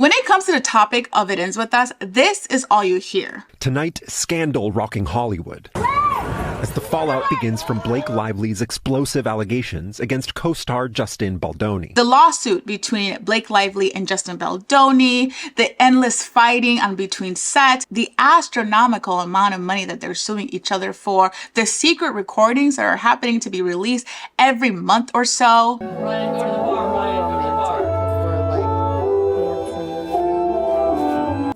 When it comes to the topic of It Ends With Us, this is all you hear. Tonight, scandal rocking Hollywood as the fallout begins from Blake Lively's explosive allegations against co-star Justin Baldoni. The lawsuit between Blake Lively and Justin Baldoni, the endless fighting on between sets, the astronomical amount of money that they're suing each other for, the secret recordings that are happening to be released every month or so.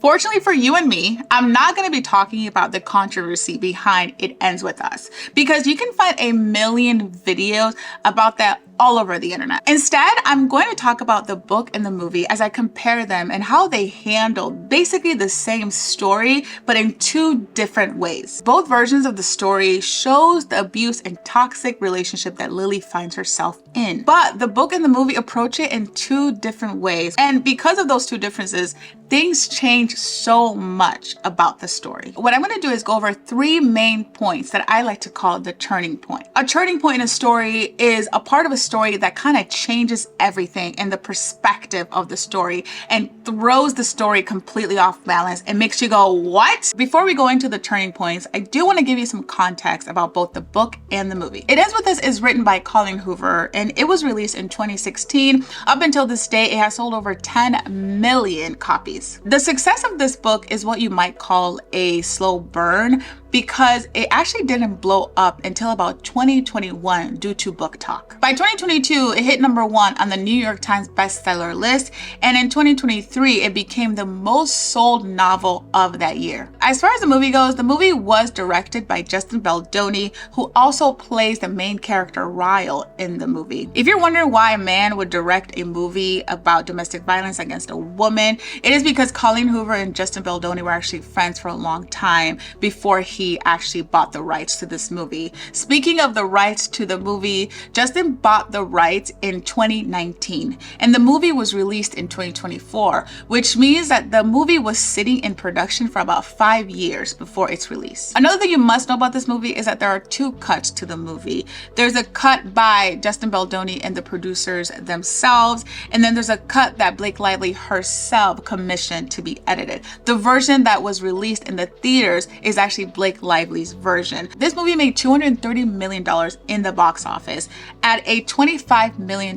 Fortunately for you and me, I'm not going to be talking about the controversy behind It Ends With Us, because you can find a million videos about that all over the internet. Instead, I'm going to talk about the book and the movie as I compare them and how they handled basically the same story, but in two different ways. Both versions of the story shows the abuse and toxic relationship that Lily finds herself in. But the book and the movie approach it in two different ways. And because of those two differences, things change so much about the story. What I'm going to do is go over three main points that I like to call the turning point. A turning point in a story is a part of a story that kind of changes everything and the perspective of the story and throws the story completely off balance and makes you go, what? Before we go into the turning points, I do want to give you some context about both the book and the movie. It Ends With Us is written by Colleen Hoover and it was released in 2016. Up until this day, it has sold over 10 million copies. The success of this book is what you might call a slow burn, because it actually didn't blow up until about 2021 due to book talk. By 2022, it hit #1 on the New York Times bestseller list, and in 2023, it became the most sold novel of that year. As far as the movie goes, the movie was directed by Justin Baldoni, who also plays the main character Ryle in the movie. If you're wondering why a man would direct a movie about domestic violence against a woman, it is because Colleen Hoover and Justin Baldoni were actually friends for a long time before he actually bought the rights to this movie. Speaking of the rights to the movie, Justin bought the rights in 2019 and the movie was released in 2024, which means that the movie was sitting in production for about 5 years before its release. Another thing you must know about this movie is that there are two cuts to the movie. There's a cut by Justin Baldoni and the producers themselves, and then there's a cut that Blake Lively herself commissioned to be edited. The version that was released in the theaters is actually Blake Lively's version. This movie made $230 million in the box office at a $25 million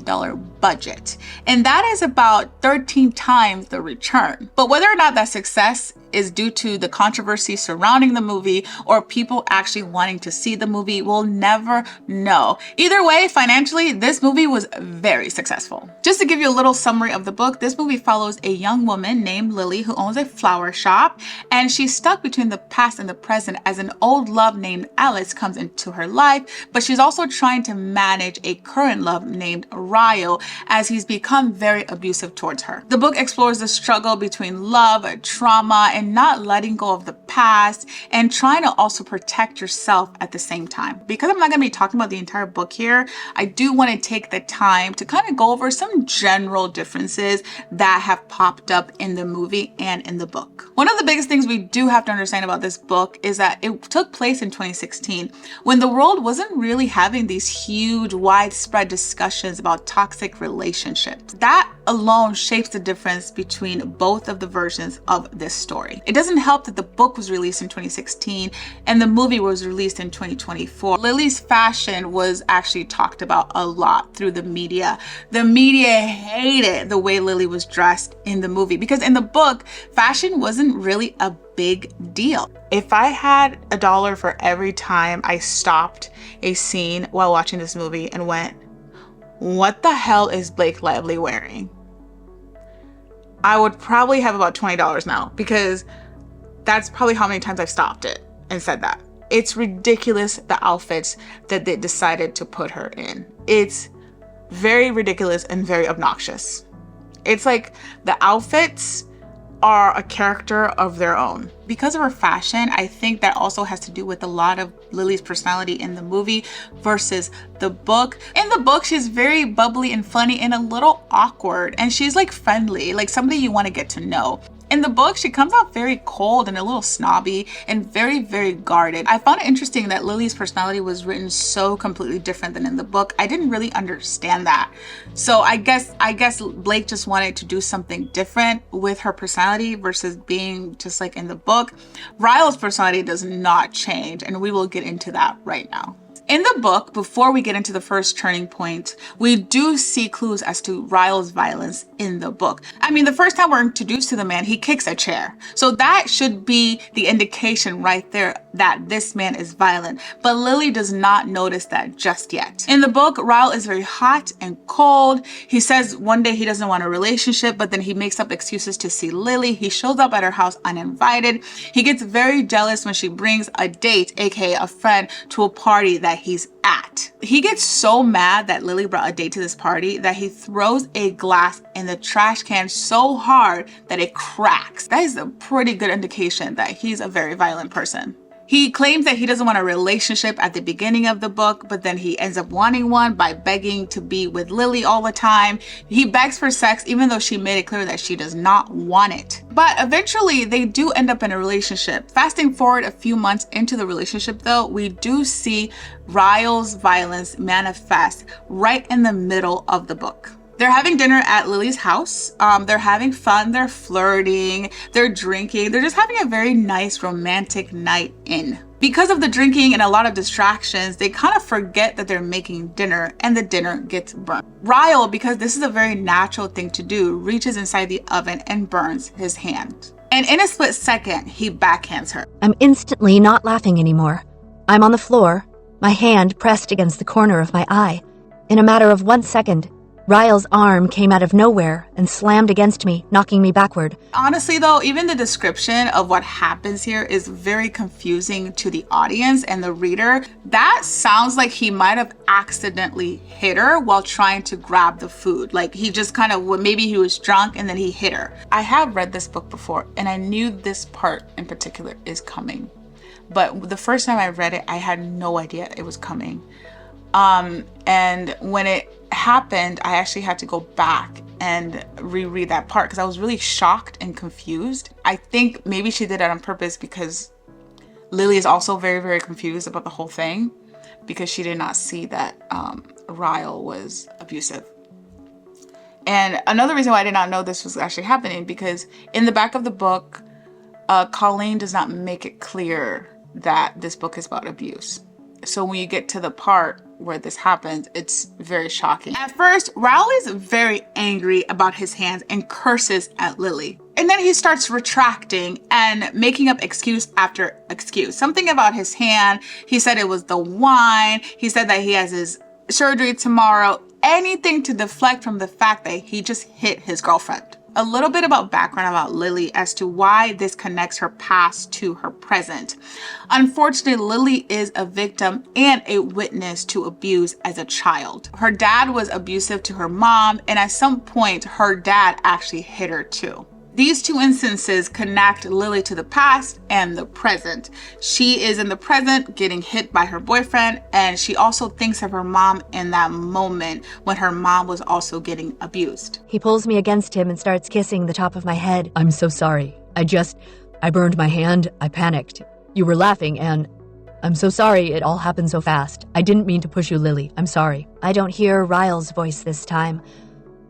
budget. And that is about 13 times the return. But whether or not that success is due to the controversy surrounding the movie or people actually wanting to see the movie, we'll never know. Either way, financially, this movie was very successful. Just to give you a little summary of the book, this movie follows a young woman named Lily who owns a flower shop, and she's stuck between the past and the present as an old love named Alice comes into her life, but she's also trying to manage a current love named Ryle as he's become very abusive towards her. The book explores the struggle between love, trauma, and not letting go of the past and trying to also protect yourself at the same time. Because I'm not going to be talking about the entire book here, I do want to take the time to kind of go over some general differences that have popped up in the movie and in the book. One of the biggest things we do have to understand about this book is that it took place in 2016 when the world wasn't really having these huge, widespread discussions about toxic relationships. That alone shapes the difference between both of the versions of this story. It doesn't help that the book was released in 2016 and the movie was released in 2024. Lily's fashion was actually talked about a lot through the media. The media hated the way Lily was dressed in the movie because in the book, fashion wasn't really a big deal. If I had $1 for every time I stopped a scene while watching this movie and went, what the hell is Blake Lively wearing? I would probably have about $20 now, because that's probably how many times I've stopped it and said that. It's ridiculous, the outfits that they decided to put her in. It's very ridiculous and very obnoxious. It's like the outfits are a character of their own. Because of her fashion, I think that also has to do with a lot of Lily's personality in the movie versus the book. In the book, she's very bubbly and funny and a little awkward, and she's like friendly, like somebody you want to get to know. In the book, she comes out very cold and a little snobby and very, very guarded. I found it interesting that Lily's personality was written so completely different than in the book. I didn't really understand that. So I guess Blake just wanted to do something different with her personality versus being just like in the book. Ryle's personality does not change, and we will get into that right now. In the book, before we get into the first turning point, we do see clues as to Ryle's violence in the book. I mean, the first time we're introduced to the man, he kicks a chair. So that should be the indication right there that this man is violent. But Lily does not notice that just yet. In the book, Ryle is very hot and cold. He says one day he doesn't want a relationship, but then he makes up excuses to see Lily. He shows up at her house uninvited. He gets very jealous when she brings a date, aka a friend, to a party that he's at. He gets so mad that Lily brought a date to this party that he throws a glass in the trash can so hard that it cracks. That is a pretty good indication that he's a very violent person. He claims that he doesn't want a relationship at the beginning of the book, but then he ends up wanting one by begging to be with Lily all the time. He begs for sex even though she made it clear that she does not want it. But eventually they do end up in a relationship. Fasting forward a few months into the relationship though, we do see Ryle's violence manifest right in the middle of the book. They're having dinner at Lily's house. They're having fun, they're flirting, they're drinking. They're just having a very nice romantic night in. Because of the drinking and a lot of distractions, they kind of forget that they're making dinner and the dinner gets burnt. Ryle, because this is a very natural thing to do, reaches inside the oven and burns his hand. And in a split second, he backhands her. I'm instantly not laughing anymore. I'm on the floor, my hand pressed against the corner of my eye. In a matter of 1 second, Ryle's arm came out of nowhere and slammed against me, knocking me backward. Honestly though, even the description of what happens here is very confusing to the audience and the reader. That sounds like he might have accidentally hit her while trying to grab the food. Like he just kind of, maybe he was drunk and then he hit her. I have read this book before and I knew this part in particular is coming. But the first time I read it, I had no idea it was coming. And when it happened, I actually had to go back and reread that part because I was really shocked and confused. I think maybe she did that on purpose because Lily is also very, very confused about the whole thing because she did not see that Ryle was abusive. And another reason why I did not know this was actually happening because in the back of the book, Colleen does not make it clear that this book is about abuse. So when you get to the part where this happens, it's very shocking. At first, Ryle is very angry about his hands and curses at Lily. And then he starts retracting and making up excuse after excuse. Something about his hand. He said it was the wine. He said that he has his surgery tomorrow. Anything to deflect from the fact that he just hit his girlfriend. A little bit about background about Lily as to why this connects her past to her present. Unfortunately, Lily is a victim and a witness to abuse as a child. Her dad was abusive to her mom, and at some point, her dad actually hit her too. These two instances connect Lily to the past and the present. She is in the present getting hit by her boyfriend, and she also thinks of her mom in that moment when her mom was also getting abused. He pulls me against him and starts kissing the top of my head. I'm so sorry. I burned my hand. I panicked. You were laughing and I'm so sorry it all happened so fast. I didn't mean to push you, Lily. I'm sorry. I don't hear Ryle's voice this time.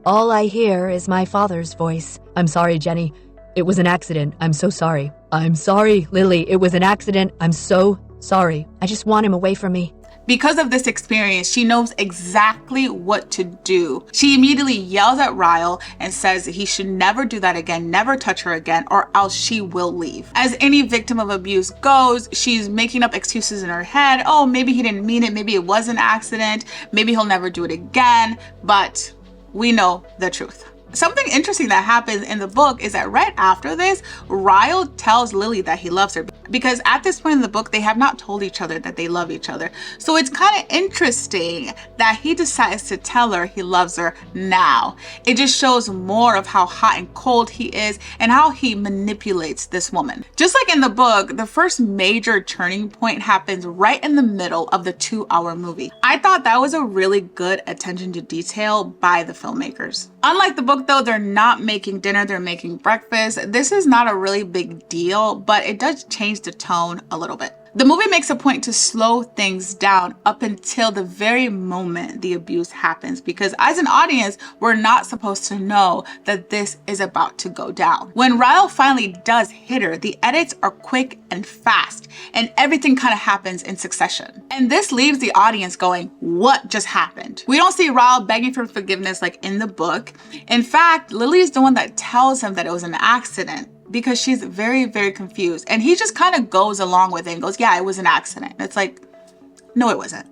All I hear is my father's voice. I'm sorry, Jenny. It was an accident. I'm so sorry. I'm sorry, Lily. It was an accident. I'm so sorry. I just want him away from me. Because of this experience, she knows exactly what to do. She immediately yells at Ryle and says that he should never do that again, never touch her again, or else she will leave. As any victim of abuse goes, she's making up excuses in her head. Oh, maybe he didn't mean it. Maybe it was an accident. Maybe he'll never do it again. But we know the truth. Something interesting that happens in the book is that right after this, Ryle tells Lily that he loves her because at this point in the book, they have not told each other that they love each other. So it's kind of interesting that he decides to tell her he loves her now. It just shows more of how hot and cold he is and how he manipulates this woman. Just like in the book, the first major turning point happens right in the middle of the 2-hour movie. I thought that was a really good attention to detail by the filmmakers. Unlike the book though, they're not making dinner, they're making breakfast. This is not a really big deal, but it does change the tone a little bit. The movie makes a point to slow things down up until the very moment the abuse happens, because as an audience, we're not supposed to know that this is about to go down. When Ryle finally does hit her, the edits are quick and fast, and everything kind of happens in succession. And this leaves the audience going, what just happened? We don't see Ryle begging for forgiveness like in the book. In fact, Lily is the one that tells him that it was an accident, because she's very, very confused. And he just kind of goes along with it and goes, yeah, it was an accident. And it's like, no, it wasn't.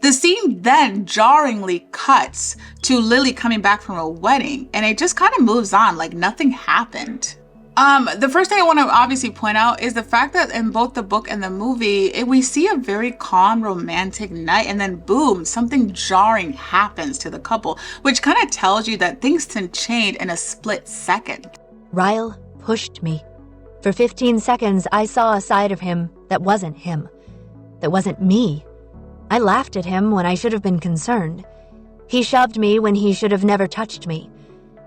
The scene then jarringly cuts to Lily coming back from a wedding, and it just kind of moves on like nothing happened. The first thing I want to obviously point out is the fact that in both the book and the movie, we see a very calm, romantic night, and then boom, something jarring happens to the couple, which kind of tells you that things can change in a split second. Ryle pushed me. For 15 seconds, I saw a side of him that wasn't him, that wasn't me. I laughed at him when I should have been concerned. He shoved me when he should have never touched me.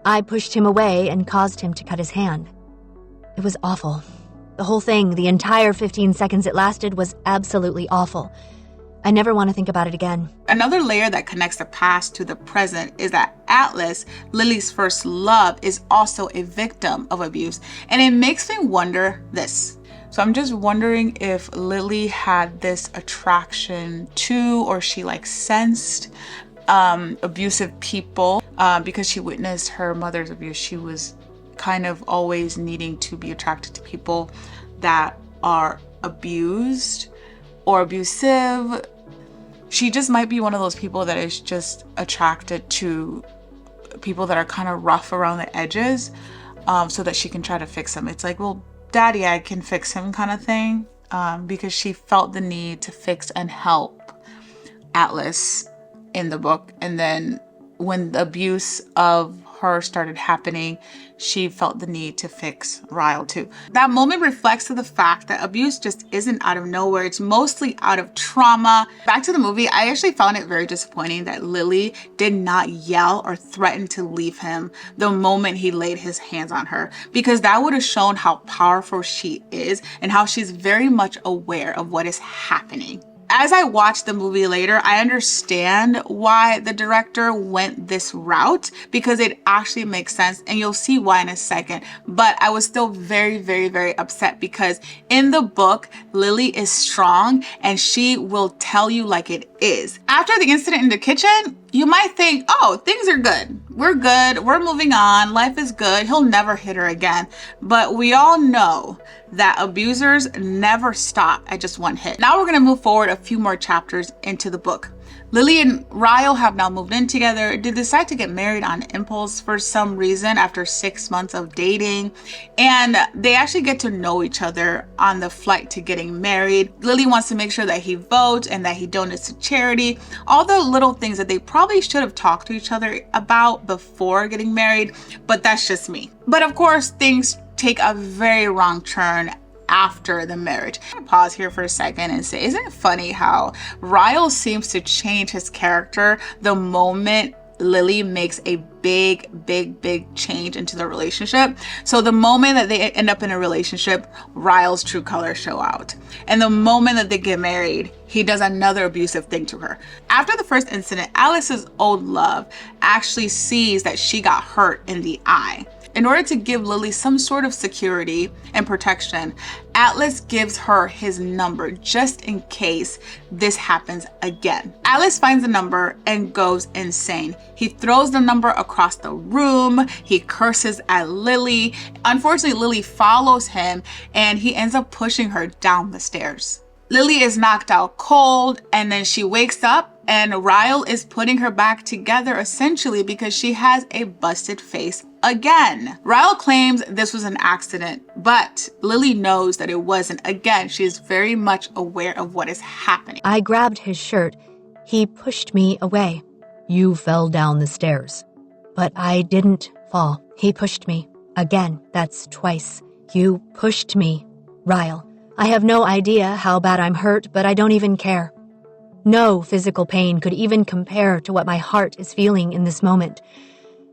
I pushed him away and caused him to cut his hand. It was awful. The whole thing, the entire 15 seconds it lasted, was absolutely awful. I never want to think about it again. Another layer that connects the past to the present is that Atlas, Lily's first love, is also a victim of abuse. And it makes me wonder this. So I'm just wondering if Lily had this attraction to, or she sensed abusive people because she witnessed her mother's abuse. She was kind of always needing to be attracted to people that are abused or abusive. She just might be one of those people that is just attracted to people that are kind of rough around the edges, so that she can try to fix them. It's like, well, daddy, I can fix him kind of thing, because she felt the need to fix and help Atlas in the book. And then when the abuse of her started happening, she felt the need to fix Ryle too. That moment reflects to the fact that abuse just isn't out of nowhere. It's mostly out of trauma. Back to the movie, I actually found it very disappointing that Lily did not yell or threaten to leave him the moment he laid his hands on her, because that would have shown how powerful she is and how she's very much aware of what is happening. As I watched the movie later, I understand why the director went this route, because it actually makes sense, and you'll see why in a second. But I was still very, very, very upset, because in the book, Lily is strong and she will tell you like it is. After the incident in the kitchen, you might think, oh, things are good. We're moving on. Life is good. He'll never hit her again. But we all know that abusers never stop at just one hit. Now we're going to move forward a few more chapters into the book. Lily and Ryle have now moved in together. They decide to get married on impulse for some reason after 6 months of dating. And they actually get to know each other on the flight to getting married. Lily wants to make sure that he votes and that he donates to charity. All the little things that they probably should have talked to each other about before getting married, but that's just me. But of course, things take a very wrong turn after the marriage. I'm gonna pause here for a second and say, isn't it funny how Ryle seems to change his character the moment Lily makes a big change into the relationship? So the moment that they end up in a relationship, Ryle's true colors show out. And the moment that they get married, he does another abusive thing to her. After the first incident, Alice's old love actually sees that she got hurt in the eye. In order to give Lily some sort of security and protection, Atlas gives her his number just in case this happens again. Atlas finds the number and goes insane. He throws the number across the room. He curses at Lily. Unfortunately, Lily follows him and he ends up pushing her down the stairs. Lily is knocked out cold, and then she wakes up and Ryle is putting her back together essentially because she has a busted face again. Ryle claims this was an accident, but Lily knows that it wasn't. Again, she is very much aware of what is happening. I grabbed his shirt. He pushed me away. You fell down the stairs. But I didn't fall. He pushed me. Again, that's twice. You pushed me. Ryle, I have no idea how bad I'm hurt, but I don't even care. No physical pain could even compare to what my heart is feeling in this moment.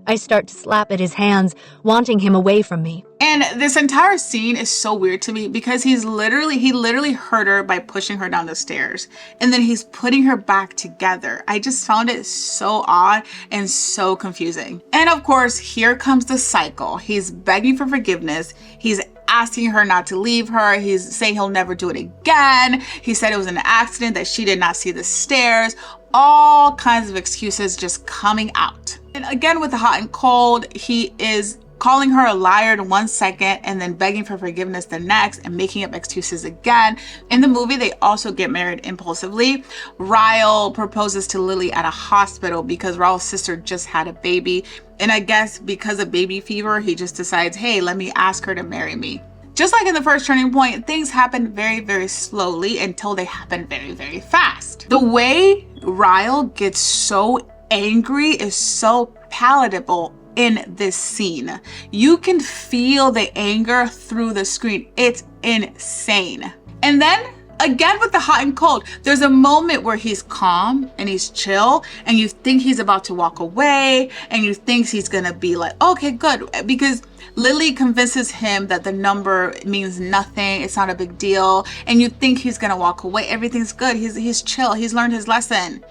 I start to slap at his hands, wanting him away from me. And this entire scene is so weird to me because he literally hurt her by pushing her down the stairs. And then he's putting her back together. I just found it so odd and so confusing. And of course, here comes the cycle. He's begging for forgiveness. He's asking her not to leave her. He's saying he'll never do it again. He said it was an accident, that she did not see the stairs. All kinds of excuses just coming out. And again, with the hot and cold, he is calling her a liar in 1 second and then begging for forgiveness the next and making up excuses again. In the movie, they also get married impulsively. Ryle proposes to Lily at a hospital because Ryle's sister just had a baby. And I guess because of baby fever, he just decides, hey, let me ask her to marry me. Just like in the first Turning Point, things happen very, very slowly until they happen very, very fast. The way Ryle gets so angry is so palatable in this scene. You can feel the anger through the screen. It's insane. And then again with the hot and cold, there's a moment where he's calm and he's chill and you think he's about to walk away and you think he's gonna be like, okay, good, because Lily convinces him that the number means nothing, it's not a big deal, and you think he's gonna walk away, everything's good, he's chill, he's learned his lesson.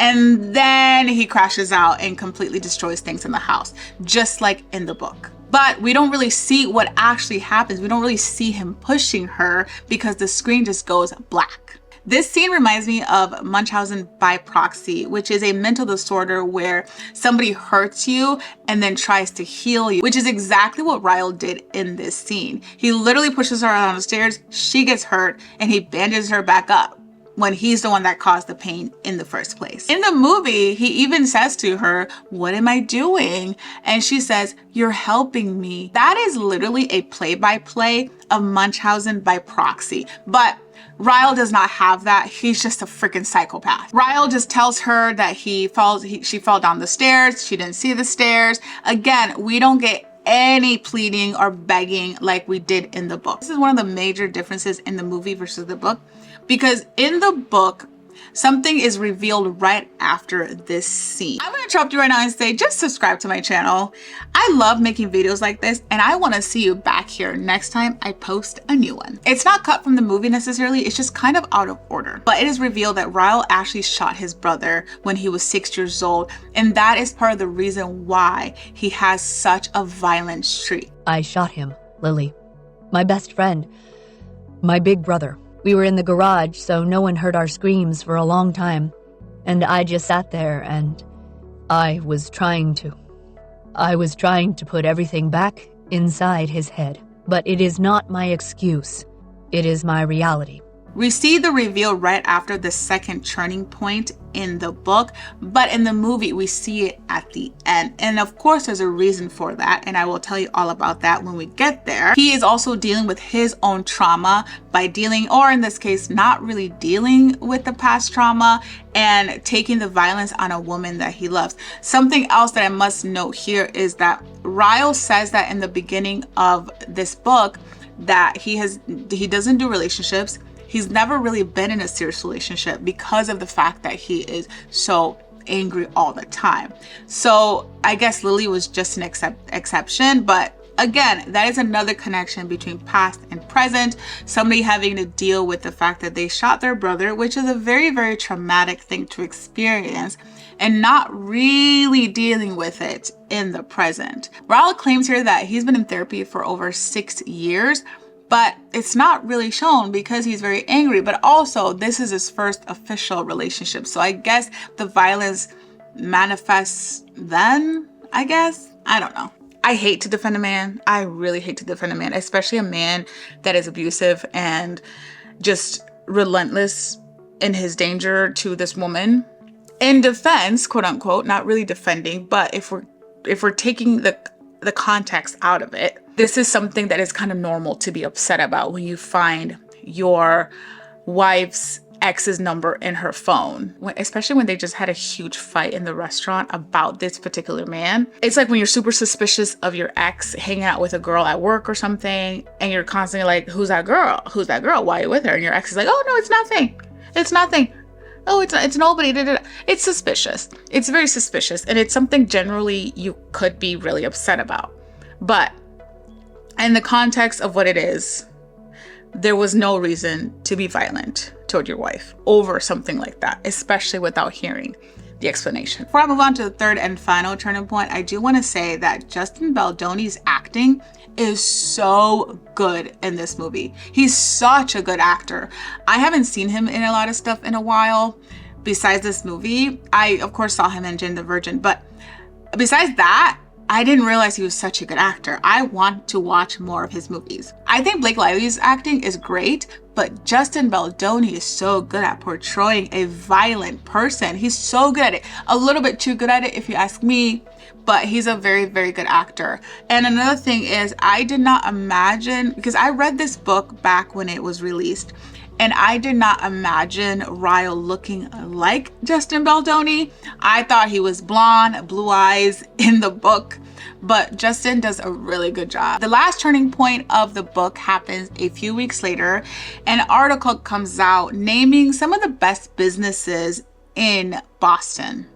And then he crashes out and completely destroys things in the house, just like in the book. But we don't really see what actually happens. We don't really see him pushing her because the screen just goes black. This scene reminds me of Munchausen by proxy, which is a mental disorder where somebody hurts you and then tries to heal you, which is exactly what Ryle did in this scene. He literally pushes her down the stairs, she gets hurt, and he bandages her back up when he's the one that caused the pain in the first place. In the movie, he even says to her, what am I doing? And she says, you're helping me. That is literally a play-by-play of Munchausen by proxy. But Ryle does not have that. He's just a freaking psychopath. Ryle just tells her that she fell down the stairs. She didn't see the stairs. Again, we don't get any pleading or begging like we did in the book. This is one of the major differences in the movie versus the book, because in the book, something is revealed right after this scene. I'm gonna interrupt you right now and say, just subscribe to my channel. I love making videos like this and I wanna see you back here next time I post a new one. It's not cut from the movie necessarily, it's just kind of out of order. But it is revealed that Ryle actually shot his brother when he was 6 years old. And that is part of the reason why he has such a violent streak. I shot him, Lily. My best friend. My big brother. We were in the garage, so no one heard our screams for a long time. And I just sat there and I was trying to put everything back inside his head. But it is not my excuse. It is my reality. We see the reveal right after the second turning point in the book, but in the movie we see it at the end. And of course there's a reason for that, and I will tell you all about that when we get there. He is also dealing with his own trauma by dealing, or in this case, not really dealing with the past trauma and taking the violence on a woman that he loves. Something else that I must note here is that Ryle says that in the beginning of this book that he doesn't do relationships. He's never really been in a serious relationship because of the fact that he is so angry all the time. So I guess Lily was just an exception, but again, that is another connection between past and present. Somebody having to deal with the fact that they shot their brother, which is a very, very traumatic thing to experience, and not really dealing with it in the present. Ryle claims here that he's been in therapy for over 6 years, but it's not really shown because he's very angry. But also, this is his first official relationship. So I guess the violence manifests then, I guess. I don't know. I hate to defend a man. I really hate to defend a man, especially a man that is abusive and just relentless in his danger to this woman. In defense, quote unquote, not really defending, but if we're taking the context out of it, this is something that is kind of normal to be upset about when you find your wife's ex's number in her phone, especially when they just had a huge fight in the restaurant about this particular man. It's like when you're super suspicious of your ex hanging out with a girl at work or something, and you're constantly like, who's that girl? Who's that girl? Why are you with her? And your ex is like, oh no, it's nothing. It's nothing. oh, it's nobody. Da, da, da. It's suspicious. It's very suspicious. And it's something generally you could be really upset about. But in the context of what it is, there was no reason to be violent toward your wife over something like that, especially without hearing the explanation. Before I move on to the third and final turning point, I do want to say that Justin Baldoni's acting is so good in this movie. He's such a good actor. I haven't seen him in a lot of stuff in a while besides this movie. I, of course, saw him in Jane the Virgin, but besides that, I didn't realize he was such a good actor. I want to watch more of his movies. I think Blake Lively's acting is great, but Justin Baldoni is so good at portraying a violent person. He's so good at it. A little bit too good at it if you ask me, but he's a very, very good actor. And another thing is, I did not imagine, because I read this book back when it was released, and I did not imagine Ryle looking like Justin Baldoni. I thought he was blonde, blue eyes in the book, but Justin does a really good job. The last turning point of the book happens a few weeks later. An article comes out naming some of the best businesses in Boston.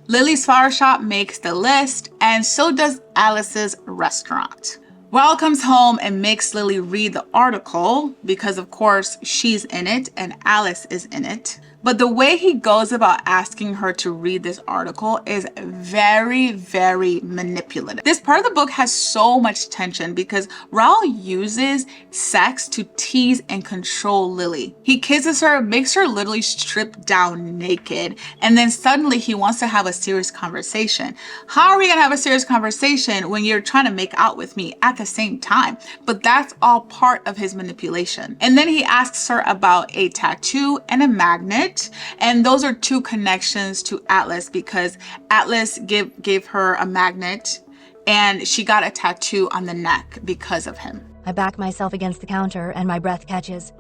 Lily's flower shop makes the list, and so does Alice's restaurant. Ryle comes home and makes Lily read the article because, of course, she's in it and Alice is in it. But the way he goes about asking her to read this article is very, very manipulative. This part of the book has so much tension because Ryle uses sex to tease and control Lily. He kisses her, makes her literally strip down naked, and then suddenly he wants to have a serious conversation. How are we gonna have a serious conversation when you're trying to make out with me at the same time? But that's all part of his manipulation. And then he asks her about a tattoo and a magnet. And those are two connections to Atlas because Atlas gave her a magnet and she got a tattoo on the neck because of him. I back myself against the counter and my breath catches.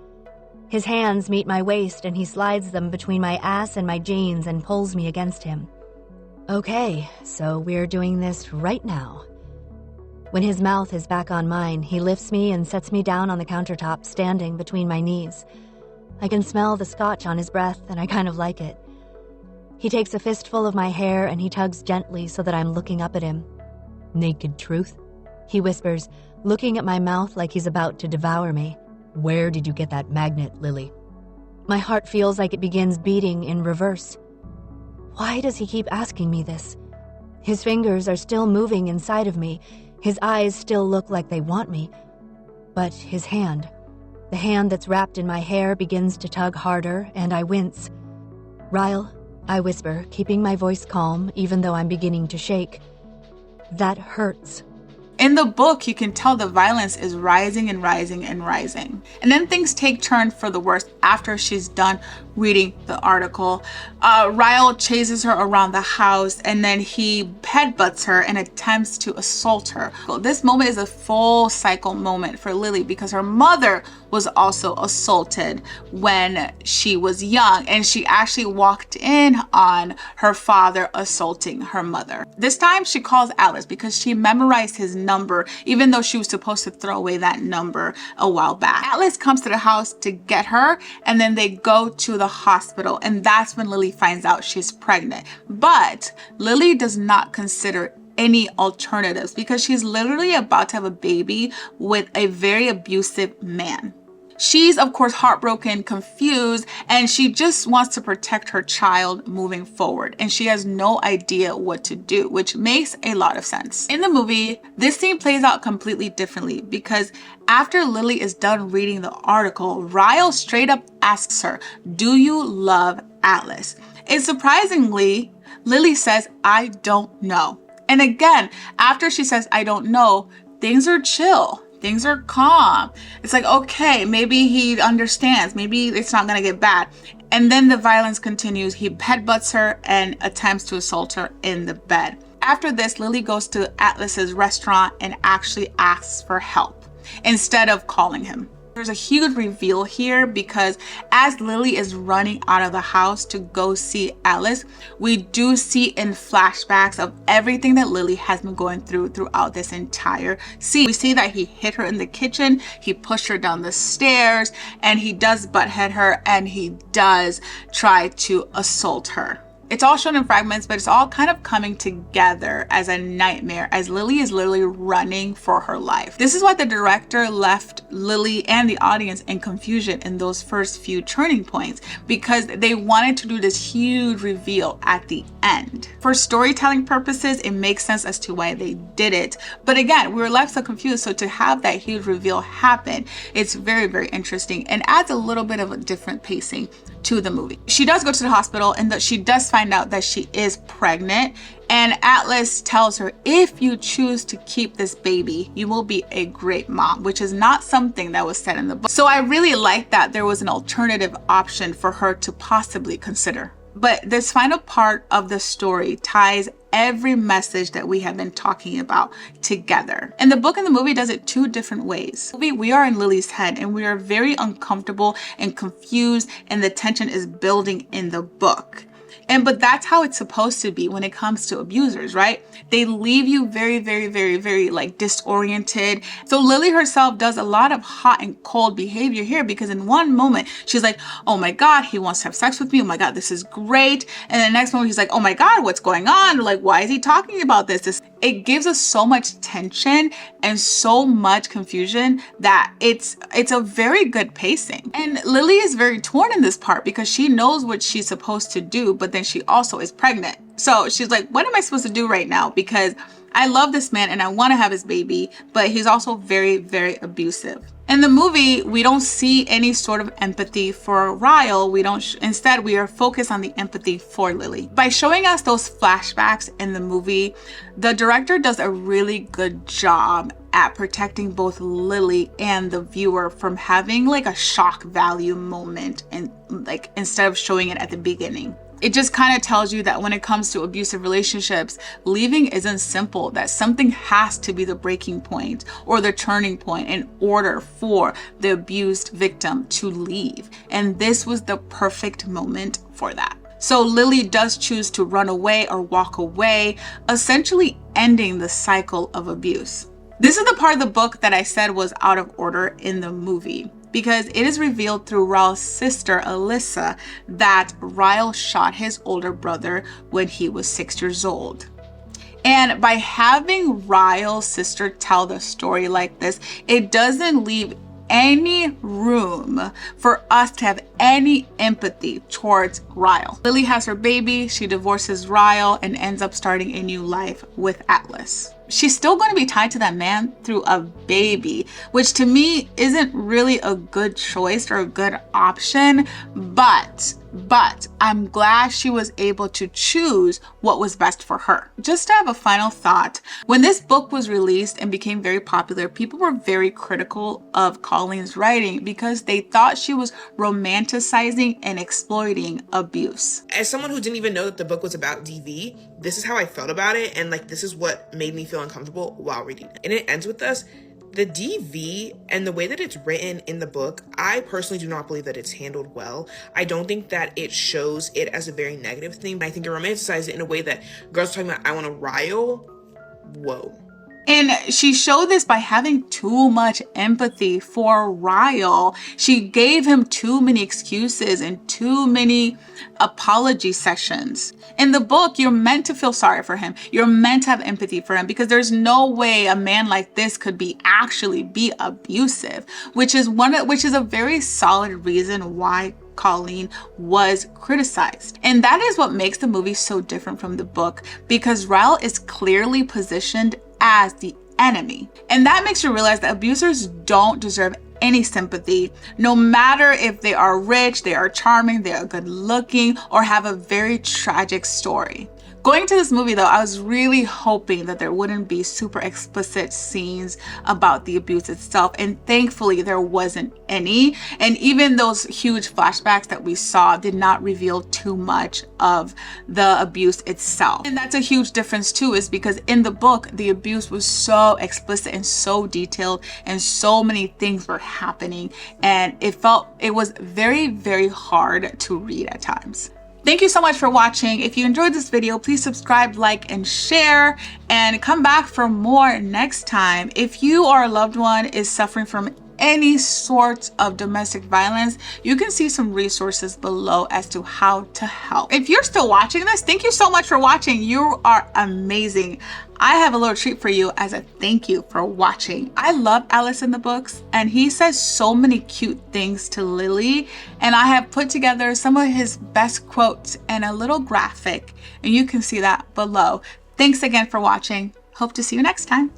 His hands meet my waist and he slides them between my ass and my jeans and pulls me against him. Okay, so we're doing this right now. When his mouth is back on mine, he lifts me and sets me down on the countertop, standing between my knees. I can smell the scotch on his breath, and I kind of like it. He takes a fistful of my hair and he tugs gently so that I'm looking up at him. Naked truth? He whispers, looking at my mouth like he's about to devour me. Where did you get that magnet, Lily? My heart feels like it begins beating in reverse. Why does he keep asking me this? His fingers are still moving inside of me. His eyes still look like they want me. But his hand... the hand that's wrapped in my hair begins to tug harder, and I wince. Ryle, I whisper, keeping my voice calm, even though I'm beginning to shake. That hurts. In the book, you can tell the violence is rising and rising and rising. And then things take turn for the worse after she's done reading the article. Ryle chases her around the house and then he headbutts her and attempts to assault her. Well, this moment is a full cycle moment for Lily because her mother was also assaulted when she was young, and she actually walked in on her father assaulting her mother. This time she calls Alice because she memorized his number, even though she was supposed to throw away that number a while back. Alice comes to the house to get her, and then they go to the hospital, and that's when Lily finds out she's pregnant. But Lily does not consider any alternatives because she's literally about to have a baby with a very abusive man. She's, of course, heartbroken, confused, and she just wants to protect her child moving forward. And she has no idea what to do, which makes a lot of sense. In the movie, this scene plays out completely differently because after Lily is done reading the article, Ryle straight up asks her, "Do you love Atlas?" And surprisingly, Lily says, "I don't know." And again, after she says, "I don't know," things are chill. Things are calm. It's like, okay, maybe he understands. Maybe it's not going to get bad. And then the violence continues. He headbutts her and attempts to assault her in the bed. After this, Lily goes to Atlas's restaurant and actually asks for help instead of calling him. There's a huge reveal here because as Lily is running out of the house to go see Alice, we do see in flashbacks of everything that Lily has been going through throughout this entire scene. We see that he hit her in the kitchen, he pushed her down the stairs, and he does butthead her, and he does try to assault her. It's all shown in fragments, but it's all kind of coming together as a nightmare as Lily is literally running for her life. This is why the director left Lily and the audience in confusion in those first few turning points, because they wanted to do this huge reveal at the end. For storytelling purposes, it makes sense as to why they did it. But again, we were left so confused. So to have that huge reveal happen, it's very, very interesting and adds a little bit of a different pacing to the movie. She does go to the hospital and she does find out that she is pregnant, and Atlas tells her, if you choose to keep this baby, you will be a great mom, which is not something that was said in the book. So I really like that there was an alternative option for her to possibly consider. But this final part of the story ties every message that we have been talking about together. And the book and the movie does it two different ways. We are in Lily's head and we are very uncomfortable and confused, and the tension is building in the book. But that's how it's supposed to be when it comes to abusers, right? They leave you very, very, very, very like disoriented. So Lily herself does a lot of hot and cold behavior here, because in one moment she's like, oh my God, he wants to have sex with me. Oh my God, this is great. And the next moment he's like, oh my God, what's going on? Like, why is he talking about this? It gives us so much tension and so much confusion that it's a very good pacing. And Lily is very torn in this part because she knows what she's supposed to do, but then she also is pregnant. So she's like, what am I supposed to do right now? Because I love this man and I want to have his baby, but he's also very, very abusive. In the movie, we don't see any sort of empathy for Ryle. Instead, we are focused on the empathy for Lily. By showing us those flashbacks in the movie, the director does a really good job at protecting both Lily and the viewer from having like a shock value moment, and like instead of showing it at the beginning. It just kind of tells you that when it comes to abusive relationships, leaving isn't simple, that something has to be the breaking point or the turning point in order for the abused victim to leave. And this was the perfect moment for that. So Lily does choose to run away or walk away, essentially ending the cycle of abuse. This is the part of the book that I said was out of order in the movie, because it is revealed through Ryle's sister, Alyssa, that Ryle shot his older brother when he was 6 years old. And by having Ryle's sister tell the story like this, it doesn't leave any room for us to have any empathy towards Ryle. Lily has her baby, she divorces Ryle, and ends up starting a new life with Atlas. She's still going to be tied to that man through a baby, which to me isn't really a good choice or a good option, but I'm glad she was able to choose what was best for her. Just to have a final thought, when this book was released and became very popular, people were very critical of Colleen's writing because they thought she was romanticizing and exploiting abuse. As someone who didn't even know that the book was about DV, this is how I felt about it, and like this is what made me feel uncomfortable while reading it. And it ends with us. The DV and the way that it's written in the book, I personally do not believe that it's handled well. I don't think that it shows it as a very negative thing, but I think it romanticizes it in a way that girls talking about, I want to Ryle. Whoa. And she showed this by having too much empathy for Ryle. She gave him too many excuses and too many apology sessions. In the book, you're meant to feel sorry for him. You're meant to have empathy for him, because there's no way a man like this could actually be abusive, which is a very solid reason why Colleen was criticized. And that is what makes the movie so different from the book, because Ryle is clearly positioned as the enemy. And that makes you realize that abusers don't deserve any sympathy, no matter if they are rich, they are charming, they are good looking, or have a very tragic story. Going to this movie though, I was really hoping that there wouldn't be super explicit scenes about the abuse itself, and thankfully there wasn't any. And even those huge flashbacks that we saw did not reveal too much of the abuse itself. And that's a huge difference too, is because in the book, the abuse was so explicit and so detailed, and so many things were happening, and it was very, very hard to read at times. Thank you so much for watching. If you enjoyed this video, please subscribe, like, and share, and come back for more next time. If you or a loved one is suffering from any sort of domestic violence, you can see some resources below as to how to help. If you're still watching this, thank you so much for watching. You are amazing. I have a little treat for you as a thank you for watching. I love Alice in the books, and he says so many cute things to Lily, and I have put together some of his best quotes and a little graphic, and you can see that below. Thanks again for watching. Hope to see you next time.